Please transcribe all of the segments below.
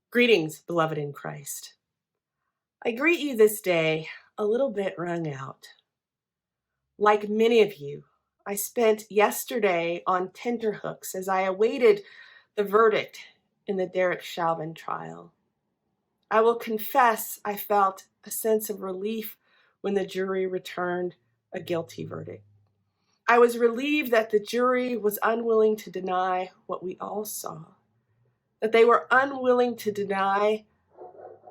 Greetings, beloved in Christ. I greet you this day a little bit wrung out. Like many of you, I spent yesterday on tenterhooks as I awaited the verdict in the Derek Chauvin trial. I will confess I felt a sense of relief when the jury returned a guilty verdict. I was relieved that the jury was unwilling to deny what we all saw, that they were unwilling to deny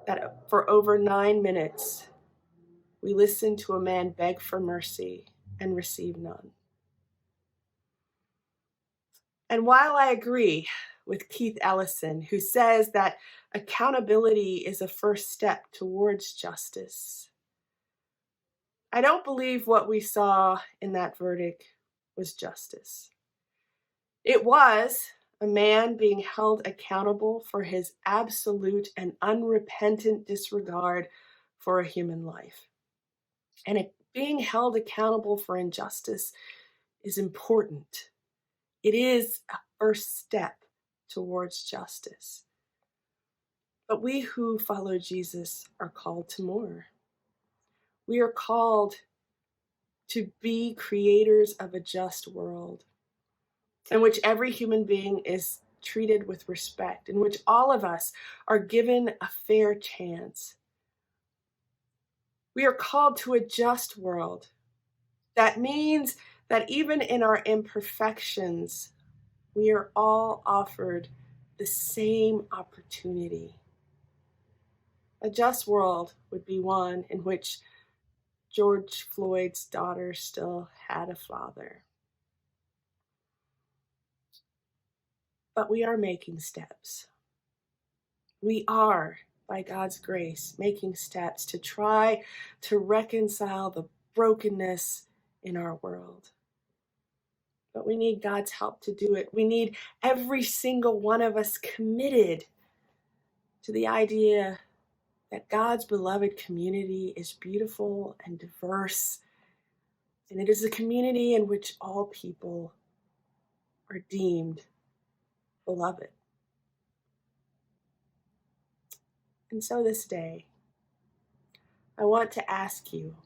that for over 9 minutes, we listened to a man beg for mercy and receive none. And while I agree with Keith Ellison, who says that accountability is a first step towards justice, I don't believe what we saw in that verdict was justice. It was a man being held accountable for his absolute and unrepentant disregard for a human life. And being held accountable for injustice is important. It is a first step towards justice. But we who follow Jesus are called to more. We are called to be creators of a just world in which every human being is treated with respect, in which all of us are given a fair chance. We are called to a just world. That means that even in our imperfections, we are all offered the same opportunity. A just world would be one in which George Floyd's daughter still had a father. But we are making steps. We are, by God's grace, making steps to try to reconcile the brokenness in our world. But we need God's help to do it. We need every single one of us committed to the idea that God's beloved community is beautiful and diverse, and it is a community in which all people are deemed beloved. And so this day, I want to ask you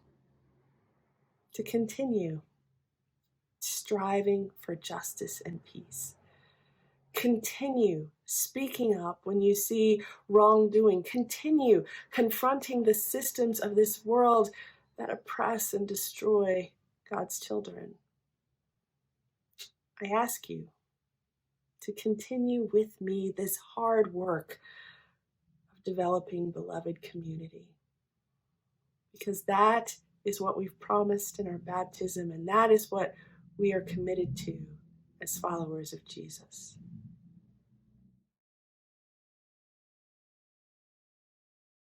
to continue striving for justice and peace. Continue speaking up when you see wrongdoing. Continue confronting the systems of this world that oppress and destroy God's children. I ask you to continue with me this hard work of developing beloved community, because that is what we've promised in our baptism, and that is what we are committed to as followers of Jesus.